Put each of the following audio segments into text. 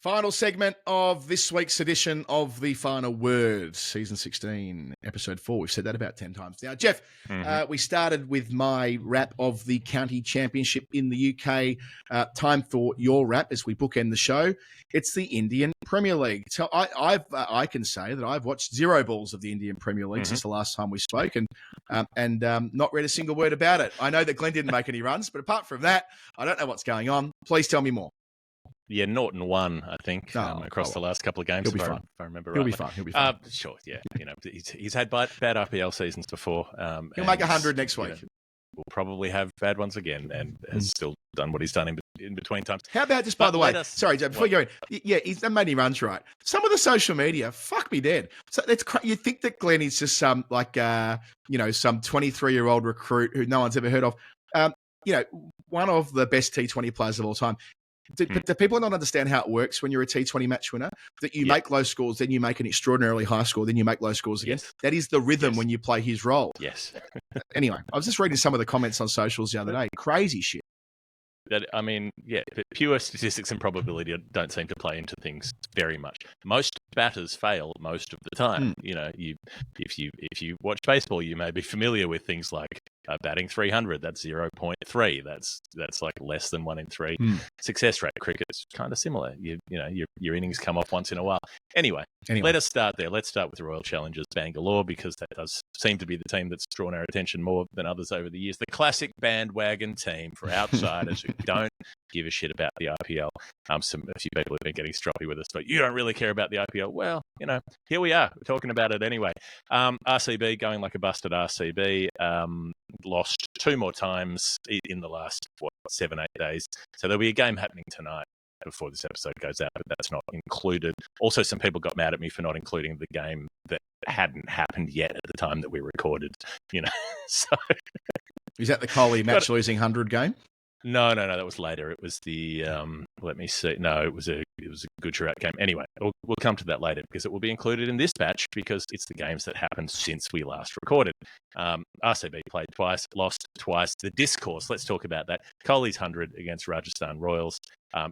Final segment of this week's edition of The Final Word, Season 16, Episode 4. We've said that about 10 times now. Jeff, we started with my wrap of the county championship in the UK. Time for your wrap as we bookend the show. It's the Indian Premier League. So I can say that I've watched 0 balls of the Indian Premier League since the last time we spoke and not read a single word about it. I know that Glenn didn't make any runs, but apart from that, I don't know what's going on. Please tell me more. Yeah, Norton won, I think, across the last couple of games. He'll be fine. If I remember right. He'll be fine. Sure, yeah. He's had bad IPL seasons before. He'll make 100 next week. We'll probably have bad ones again, and has still done what he's done in between times. How about just, by the way, sorry, Joe, before you go in, yeah, he's done many runs, right? Some of the social media, fuck me dead. So you think that Glenn is just some 23-year-old recruit who no one's ever heard of. One of the best T20 players of all time. Do people not understand how it works when you're a T20 match winner? That you make low scores, then you make an extraordinarily high score, then you make low scores again. Yes. That is the rhythm when you play his role. Yes. Anyway, I was just reading some of the comments on socials the other day. Crazy shit. But pure statistics and probability don't seem to play into things very much. Most batters fail most of the time. If you watch baseball, you may be familiar with things like batting 300. That's 0.3. That's like less than 1 in 3. Success rate. Cricket's kind of similar. Your innings come off once in a while. Anyway, let us start there. Let's start with the Royal Challengers Bangalore, because that does seem to be the team that's drawn our attention more than others over the years. The classic bandwagon team for outsiders who don't give a shit about the IPL. A few people have been getting stroppy with us, but you don't really care about the IPL. Well, here we are. We're talking about it anyway. RCB going like a busted RCB. Lost 2 more times in the last 7-8 days. So there'll be a game happening tonight before this episode goes out, but that's not included. Also, some people got mad at me for not including the game that hadn't happened yet at the time that we recorded. So is that the Kohli match losing 100 game? No, that was later. It was the let me see. No, it was a Gujarat game. Anyway, we'll come to that later because it will be included in this batch because it's the games that happened since we last recorded. RCB played twice, lost twice. The discourse, let's talk about that. Kohli's 100 against Rajasthan Royals.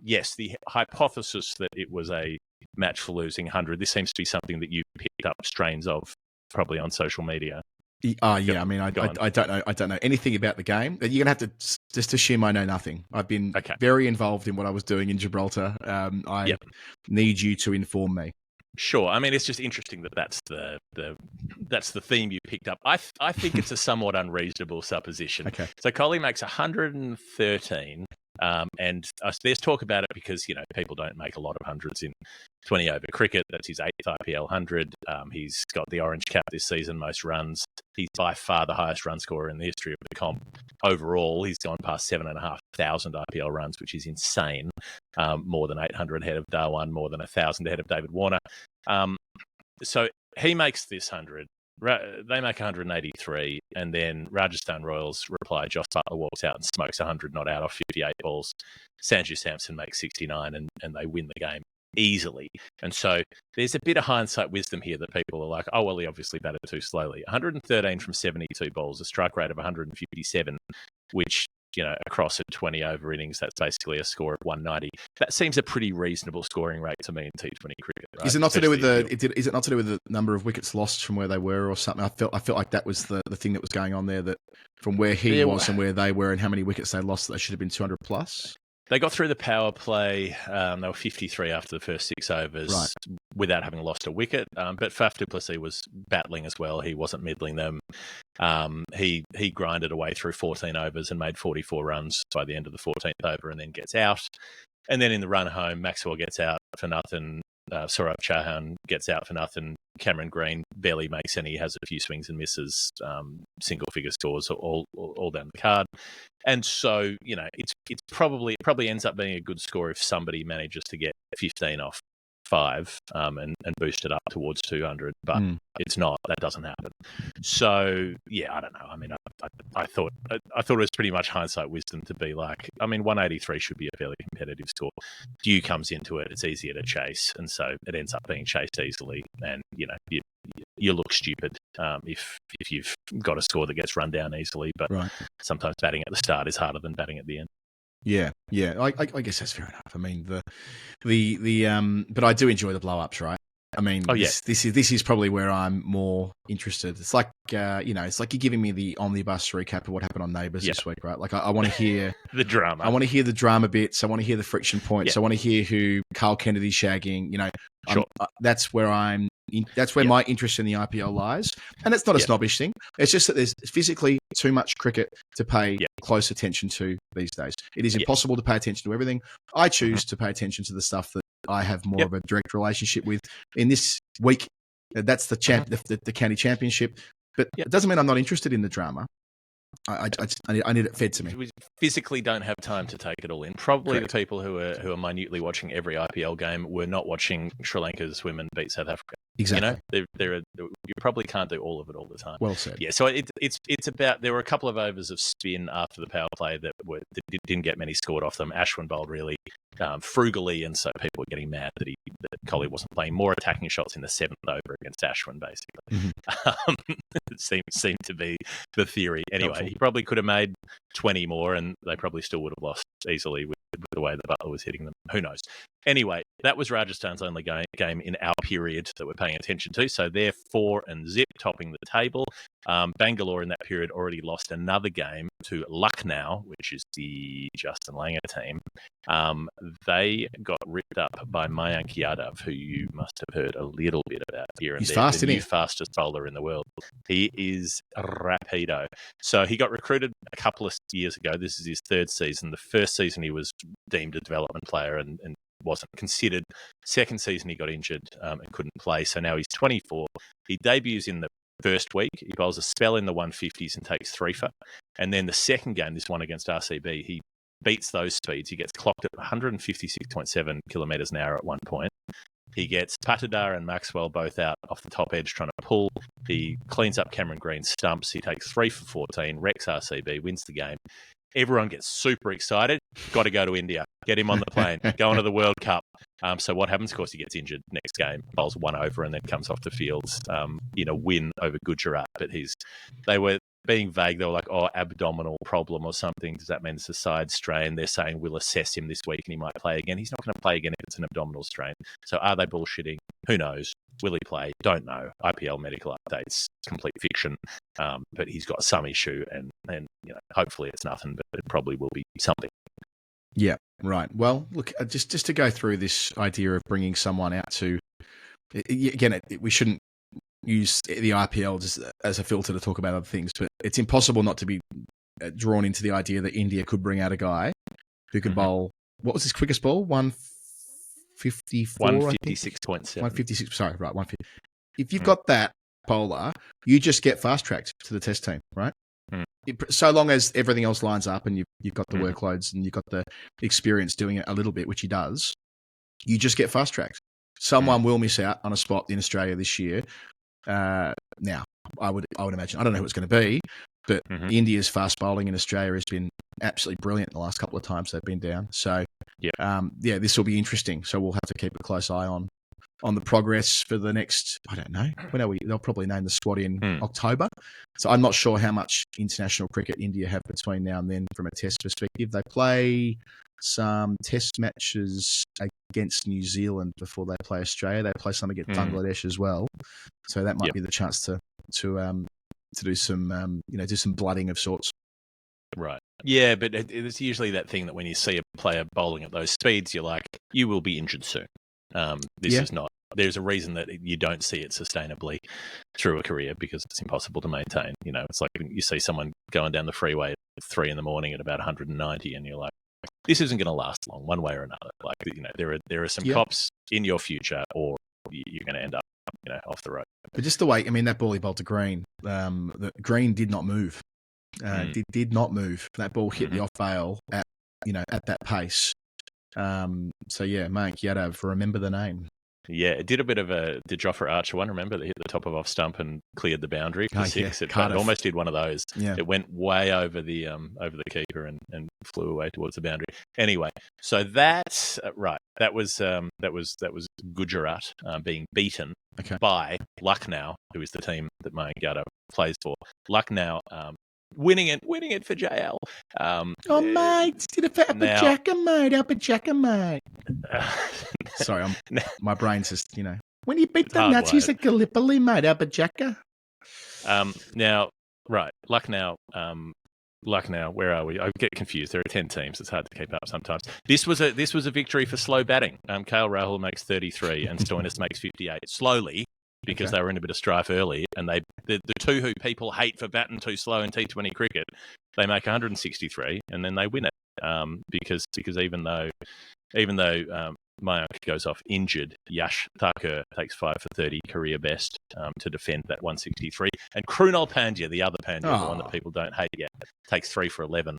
Yes, the hypothesis that it was a match for losing 100. This seems to be something that you picked up strains of probably on social media. I don't know anything about the game. You're going to have to just assume I know nothing. I've been very involved in what I was doing in Gibraltar. I need you to inform me. Sure. I mean, it's just interesting that's the theme you picked up. I think it's a somewhat unreasonable supposition. Okay. So Kohli makes 113. And there's talk about it because, people don't make a lot of hundreds in 20 over cricket. That's his 8th IPL 100. He's got the orange cap this season, most runs. He's by far the highest run scorer in the history of the comp. Overall, he's gone past 7,500 IPL runs, which is insane. More than 800 ahead of Dhawan, more than 1,000 ahead of David Warner. So he makes this 100. They make 183, and then Rajasthan Royals reply. Jos Buttler walks out and smokes 100 not out off 58 balls. Sanju Samson makes 69, and they win the game easily. And so there's a bit of hindsight wisdom here that people are like, oh, well, he obviously batted too slowly. 113 from 72 balls, a strike rate of 157, which, across a 20 over innings, that's basically a score of 190. That seems a pretty reasonable scoring rate to me in T20 cricket. Right? Is it not to do with is it not to do with the number of wickets lost from where they were or something? I felt like that was the thing that was going on there, that from where he was and where they were and how many wickets they lost, they should have been 200 plus. They got through the power play. They were 53 after the first 6 overs without having lost a wicket. But Faf du Plessis was battling as well. He wasn't middling them. He grinded away through 14 overs and made 44 runs by the end of the 14th over and then gets out. And then in the run home, Maxwell gets out for nothing. Saurabh Chauhan gets out for nothing. Cameron Green barely makes any, has a few swings and misses, single-figure scores all down the card. And so, it probably ends up being a good score if somebody manages to get 15 off 5 and boost it up towards 200. But it's not. That doesn't happen. So, yeah, I don't know. I mean, I thought it was pretty much hindsight wisdom to be like, 183 should be a fairly competitive score. Dew comes into it, it's easier to chase, and so it ends up being chased easily. And you look stupid if you've got a score that gets run down easily. But sometimes batting at the start is harder than batting at the end. Yeah. I guess that's fair enough. I mean, but I do enjoy the blow ups, right? I mean, this is probably where I'm more interested. It's like it's like you're giving me the omnibus recap of what happened on Neighbours this week, right? Like I want to hear the drama. I want to hear the drama bits. I want to hear the friction points. I want to hear who Carl Kennedy's shagging. That's where my interest in the IPL lies, and it's not a snobbish thing. It's just that there's physically too much cricket to pay close attention to these days. It is impossible to pay attention to everything. I choose to pay attention to the stuff that I have more of a direct relationship with. In this week, that's the county championship, but it doesn't mean I'm not interested in the drama. I need it fed to me. We physically don't have time to take it all in. Probably the people who are minutely watching every IPL game were not watching Sri Lanka's women beat South Africa. Exactly. You probably can't do all of it all the time. Well said. Yeah. So it's about, there were a couple of overs of spin after the power play that didn't get many scored off them. Ashwin bowled really frugally, and so people were getting mad that Kohli wasn't playing more attacking shots in the seventh over against Ashwin, basically. It seemed to be the theory. Anyway, he probably could have made 20 more, and they probably still would have lost easily with the way the Buttler was hitting them. Who knows? Anyway, that was Rajasthan's only game in our period that we're paying attention to. So they're 4-0, topping the table. Bangalore in that period already lost another game to Lucknow, which is the Justin Langer team. They got ripped up by Mayank Yadav, who you must have heard a little bit about here and He's there. fast, the isn't new he? Fastest bowler in the world. He is rapido. So he got recruited a couple of years ago. This is his third season. The first season he was deemed a development player and wasn't considered. Second season he got injured and couldn't play. So now he's 24. He debuts in the first week. He bowls a spell in the 150s and takes 3 for. And then the second game, this one against RCB, he beats those speeds. He gets clocked at 156.7 kilometres an hour at one point. He gets Patidar and Maxwell both out off the top edge trying to pull. He cleans up Cameron Green's stumps. He takes 3 for 14, wrecks RCB, wins the game. Everyone gets super excited. Got to go to India. Get him on the plane. Go on to the World Cup. So what happens? Of course, he gets injured next game, bowls 1 over, and then comes off the field in a win over Gujarat. But they were being vague. They were like, abdominal problem or something. Does that mean it's a side strain? They're saying we'll assess him this week and he might play again. He's not going to play again if it's an abdominal strain. So are they bullshitting? Who knows? Will he play? Don't know. IPL medical updates, complete fiction. But he's got some issue, and hopefully it's nothing, but it probably will be something. Yeah, right. Well, look, just to go through this idea of bringing someone out to, again, we shouldn't use the IPL just as a filter to talk about other things, but it's impossible not to be drawn into the idea that India could bring out a guy who could bowl. What was his quickest ball? 154. 156.7. 156. Sorry, right. 150. If you've got that bowler, you just get fast tracked to the test team, right? So long as everything else lines up and you've got the workloads and you've got the experience doing it a little bit, which he does, you just get fast tracked. Someone will miss out on a spot in Australia this year. Now, I would imagine, I don't know who it's going to be, but India's fast bowling in Australia has been absolutely brilliant the last couple of times they've been down. So, this will be interesting. So we'll have to keep a close eye on the progress for the next, I don't know, when are we? They'll probably name the squad in October. So I'm not sure how much international cricket India have between now and then from a test perspective. They play some test matches against New Zealand before they play Australia. They play some against Bangladesh as well. So that might be the chance to do some do some blooding of sorts. Right. Yeah, but it's usually that thing that when you see a player bowling at those speeds, you're like, you will be injured soon. This is not. There's a reason that you don't see it sustainably through a career because it's impossible to maintain. It's like you see someone going down the freeway at 3 a.m. at about 190, and you're like, this isn't going to last long, one way or another. Like there are some cops in your future, or you're going to end up off the road. But just the way, that ball he bowled to Green, the Green did not move. Did not move. That ball hit the off bail at that pace. Mayank Yadav, remember the name. Yeah, it did a bit of did Jofra Archer one, remember? That hit the top of off stump and cleared the boundary for 6. It almost did one of those. Yeah. It went way over the keeper and flew away towards the boundary. Anyway, so that's right. That was Gujarat being beaten by Lucknow, who is the team that Mayank Yadav plays for. Lucknow winning it for JL. Mate, did it for Appajaka, mate, Appajaka, mate. Sorry, my brain's just, when you beat the Nazis at Gallipoli, mate, Appajaka. Now, right, Lucknow, where are we? I get confused. There are 10 teams. It's hard to keep up sometimes. This was a victory for slow batting. KL Rahul makes 33 and Stoinis makes 58. Slowly, because they were in a bit of strife early, and the two who people hate for batting too slow in T20 cricket, they make 163 and then they win it. Because even though Mayank goes off injured, Yash Thakur takes 5 for 30, career best, to defend that 163. And Krunal Pandya, the other Pandya, the one that people don't hate yet, takes 3 for 11.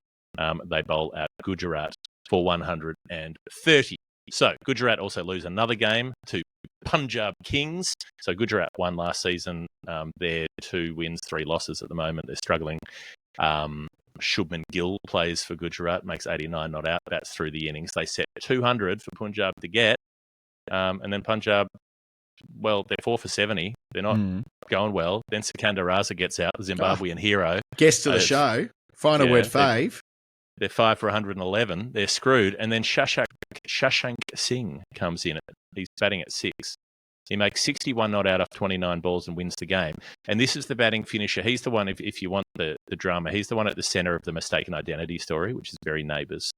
They bowl out Gujarat for 130. So Gujarat also lose another game to Punjab Kings. So Gujarat won last season. They're 2 wins, 3 losses at the moment. They're struggling. Shubman Gill plays for Gujarat, makes 89 not out. That's through the innings. They set 200 for Punjab to get. And then Punjab, well, they're 4 for 70. They're not going well. Then Sikandar Raza gets out, the Zimbabwean hero. Guest of the show. Final word fave. They're 5 for 111. They're screwed. And then Shashank Singh comes in. He's batting at 6. He makes 61 not out off 29 balls and wins the game. And this is the batting finisher. He's the one, if you want the drama, he's the one at the centre of the mistaken identity story, which is very Neighbours.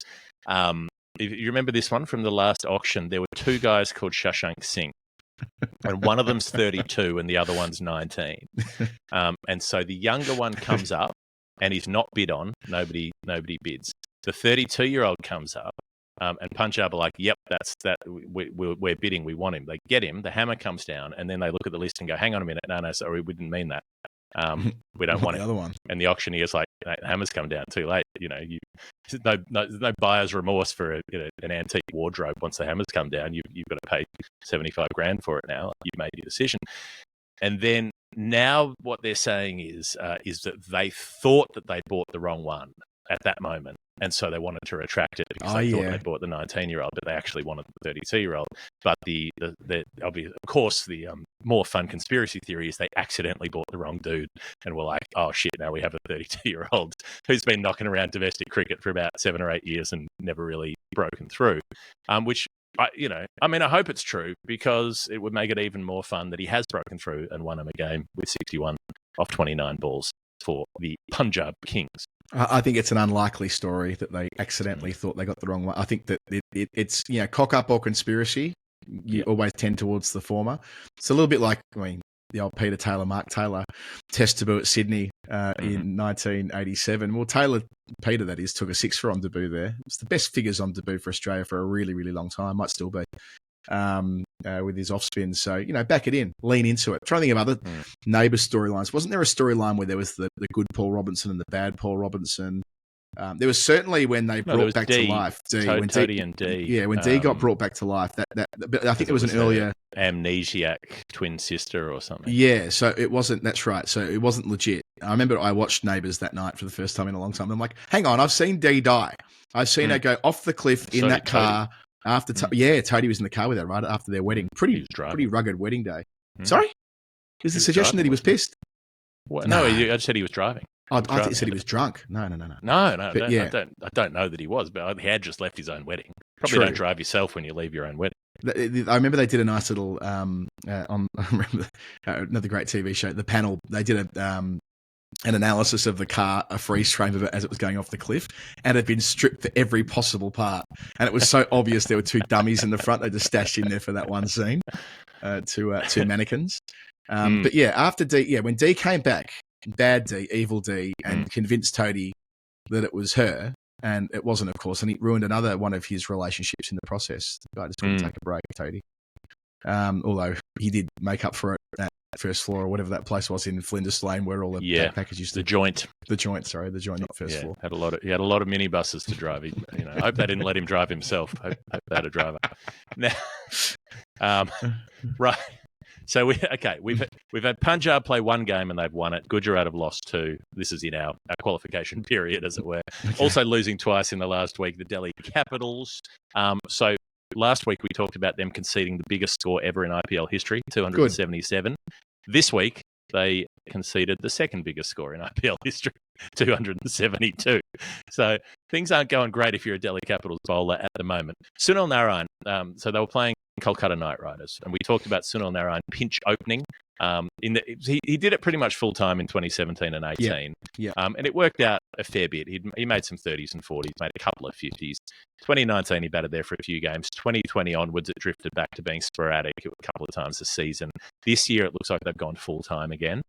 If you remember this one from the last auction, there were 2 guys called Shashank Singh. And one of them's 32 and the other one's 19. And so the younger one comes up and he's not bid on. Nobody bids. The 32-year-old comes up. And Punjab are like, yep, that's that. We're bidding. We want him. They get him. The hammer comes down, and then they look at the list and go, "Hang on a minute, no, sorry, we didn't mean that. We don't want the him." other one. And the auctioneer's like, "The hammer's come down too late. There's no buyer's remorse for an antique wardrobe. Once the hammer's come down, you've got to pay $75,000 for it now. You've made your decision." And then now what they're saying is that they thought that they bought the wrong one at that moment. And so they wanted to retract it because they thought they bought the 19-year-old, but they actually wanted the 32-year-old. But the more fun conspiracy theory is they accidentally bought the wrong dude and were like, oh shit, now we have a 32-year-old who's been knocking around domestic cricket for about 7 or 8 years and never really broken through. Which I hope it's true because it would make it even more fun that he has broken through and won him a game with 61 off 29 balls for the Punjab Kings. I think it's an unlikely story that they accidentally thought they got the wrong one. I think that it's cock up or conspiracy. You always tend towards the former. It's a little bit like the old Mark Taylor test debut at Sydney in 1987. Well, Peter that is, took a 6 for on debut there. It's the best figures on debut for Australia for a really, really long time. Might still be. With his off spin. So, back it in, lean into it. Trying to think of other Neighbours storylines. Wasn't there a storyline where there was the good Paul Robinson and the bad Paul Robinson? There was certainly when they brought back to life Toadie and D. Yeah, when D got brought back to life. But I think it was an earlier amnesiac twin sister or something. Yeah, so it wasn't. That's right. So it wasn't legit. I remember I watched Neighbours that night for the first time in a long time. I'm like, hang on, I've seen D die. I've seen her go off the cliff in that car. After Toadie was in the car with her right after their wedding. Pretty rugged wedding day. Sorry? Is the suggestion that he was pissed? No, I just said he was driving. I thought you said he was drunk. No. No. But, I don't know that he was, but he had just left his own wedding. Probably don't drive yourself when you leave your own wedding. I remember they did a nice little I remember another great TV show, The Panel. They did an analysis of the car, a freeze frame of it as it was going off the cliff, and it had been stripped for every possible part. And it was so obvious there were 2 dummies in the front. They just stashed in there for that one scene, 2 mannequins. But after D, when D came back, bad D, evil D, and convinced Toadie that it was her, and it wasn't, of course, and he ruined another one of his relationships in the process. The guy just couldn't take a break, Toadie. Although he did make up for it at First Floor or whatever that place was in Flinders Lane where all the package used to... The joint, not First Floor. He had a lot of minibuses to drive. I hope they didn't let him drive himself. Hope they had a driver. Now, right. So we've had Punjab play 1 game and they've won it. Gujarat have lost 2. This is in our qualification period, as it were. Okay. Also losing twice in the last week, the Delhi Capitals. So last week we talked about them conceding the biggest score ever in IPL history, 277. Good. This week they conceded the second biggest score in IPL history, 272. So things aren't going great if you're a Delhi Capitals bowler at the moment. Sunil Narine, so they were playing Kolkata Knight Riders, and we talked about Sunil Narine pinch opening. He did it pretty much full time in 2017 and 18, and it worked out a fair bit. He made some 30s and 40s, made a couple of 50s. 2019 he batted there for a few games. 2020 onwards it drifted back to being sporadic a couple of times a season. This year it looks like they've gone full time again.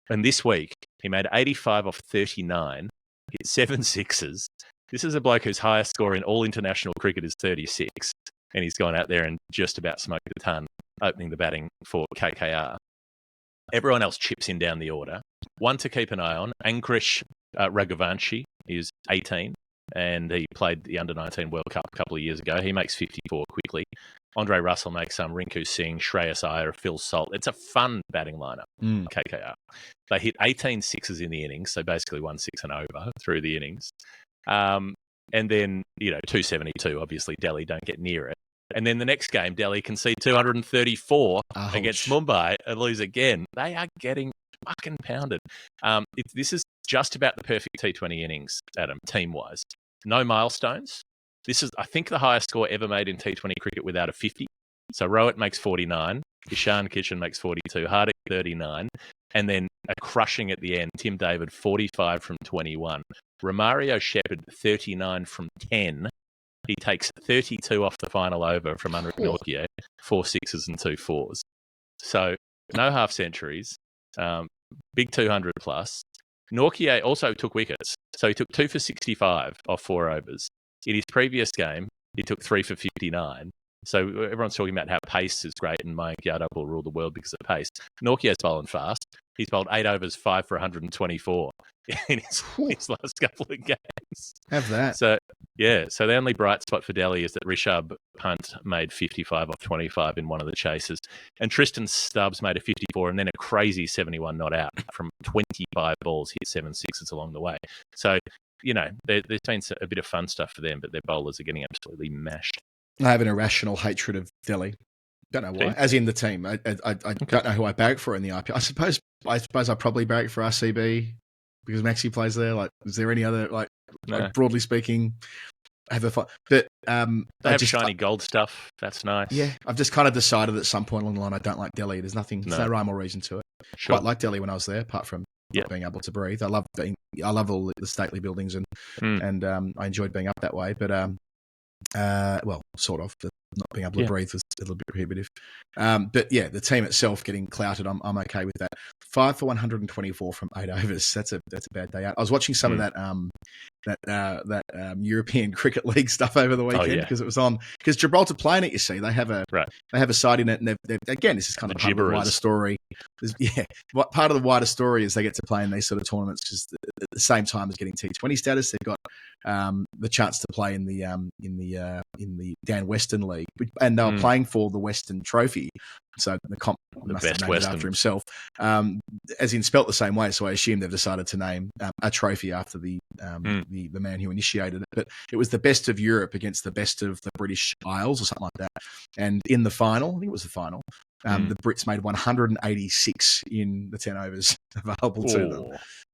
And this week he made 85 off 39, hit 7 sixes. This is a bloke whose highest score in all international cricket is 36, and he's gone out there and just about smoked a ton, opening the batting for KKR. Everyone else chips in down the order. One to keep an eye on, Anrich Raghuvanshi is 18, and he played the Under-19 World Cup a couple of years ago. He makes 54 quickly. Andre Russell makes some, Rinku Singh, Shreyas Iyer, Phil Salt. It's a fun batting lineup, KKR. They hit 18 sixes in the innings, so basically 1 6 and over through the innings. And then, 272, obviously, Delhi don't get near it. And then the next game, Delhi concede 234 against Mumbai and lose again. They are getting fucking pounded. This is just about the perfect T20 innings, Adam, team-wise. No milestones. This is, I think, the highest score ever made in T20 cricket without a 50. So Rohit makes 49, Ishan Kishan makes 42, Hardik 39, and then a crushing at the end, Tim David 45 from 21. Romario Shepherd 39 from 10. He takes 32 off the final over from Anrich Nortje, 4 sixes and 2 fours. So no half centuries, big 200 plus. Nortje also took wickets. So he took 2 for 65 off 4 overs. In his previous game, he took 3 for 59. So everyone's talking about how pace is great and Mayank Yadav will rule the world because of pace. Nortje's bowling fast. He's bowled 8 overs, 5 for 124 in his last couple of games. Have that. So the only bright spot for Delhi is that Rishabh Pant made 55 off 25 in one of the chases. And Tristan Stubbs made a 54 and then a crazy 71 not out from 25 balls, hit 7 sixes along the way. So, there's been a bit of fun stuff for them, but their bowlers are getting absolutely mashed. I have an irrational hatred of Delhi. Don't know why. As in the team. I don't know who I barrack for in the IPL. I suppose I probably barrack for RCB because Maxi plays there. Like, is there any other, like broadly speaking, I have a fun. But they have shiny gold stuff. That's nice. Yeah. I've just kind of decided at some point along the line I don't like Delhi. There's no rhyme or reason to it. Sure. Quite like Delhi when I was there, apart from not being able to breathe. I love all the stately buildings and I enjoyed being up that way. But sort of. But not being able to breathe was a little bit prohibitive. But yeah, the team itself getting clouted, I'm okay with that. 5 for 124 from 8 overs. That's a bad day out. I was watching some of that European Cricket League stuff over the weekend because it was on. Because Gibraltar playing it, you see, they have a side in it, and they've again, this is kind of part of the wider story. Part of the wider story is they get to play in these sort of tournaments because at the same time as getting T20 status, they've got the chance to play in the Dan Weston League, and they were playing for the Western Trophy. So the comp must have named it after himself, as in spelt the same way. So I assume they've decided to name a trophy after the man who initiated it. But it was the best of Europe against the best of the British Isles or something like that. And in the final, I think it was the final, the Brits made 186 in the 10 overs available to them.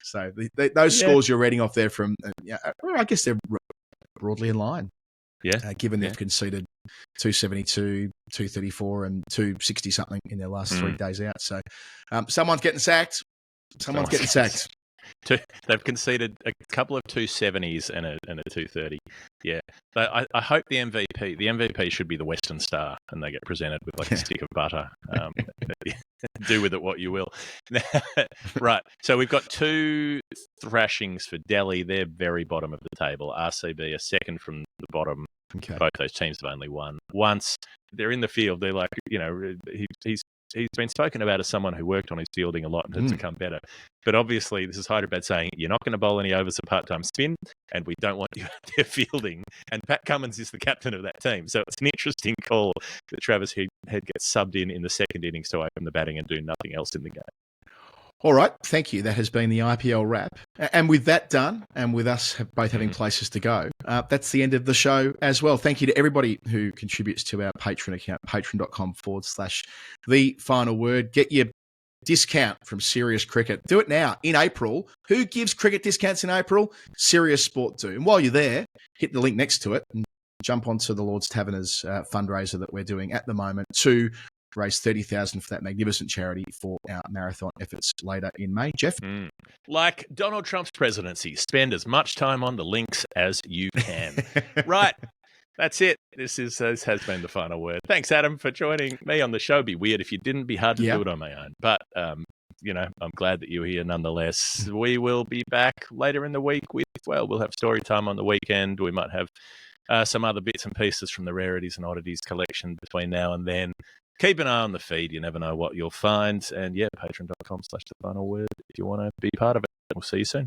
So those scores you're reading off there from, I guess they're broadly in line. Yeah. Given they've conceded 272, 234 and 260 something in their last 3 days out. So someone's getting sacked. Someone's getting sacked. They've conceded a couple of 270s and a 230. Yeah. But I hope the MVP should be the Western Star and they get presented with like a stick of butter. Do with it what you will. Right. So we've got 2 thrashings for Delhi. They're very bottom of the table. RCB are second from the bottom. Okay. Both those teams have only won once. They're in the field. They're like, he's been spoken about as someone who worked on his fielding a lot and has become better. But obviously, this is Hyderabad saying, you're not going to bowl any overs of part-time spin, and we don't want you out there fielding. And Pat Cummins is the captain of that team. So it's an interesting call that Travis Head gets subbed in the second innings to open the batting and do nothing else in the game. All right, thank you. That has been the IPL wrap. And with that done, and with us both having places to go, that's the end of the show as well. Thank you to everybody who contributes to our Patreon account, patreon.com/The Final Word. Get your discount from Serious Cricket. Do it now in April. Who gives cricket discounts in April? Serious Sport do. And while you're there, hit the link next to it and jump onto the Lord's Taverners fundraiser that we're doing at the moment to raise $30,000 for that magnificent charity for our marathon efforts later in May. Jeff? Like Donald Trump's presidency, spend as much time on the links as you can. Right. That's it. This has been the final word. Thanks, Adam, for joining me on the show. It'd be weird if you didn't. Be hard to do it on my own. But, I'm glad that you're here nonetheless. We will be back later in the week we'll have story time on the weekend. We might have some other bits and pieces from the Rarities and Oddities collection between now and then. Keep an eye on the feed. You never know what you'll find. And patreon.com/thefinalword if you want to be part of it. We'll see you soon.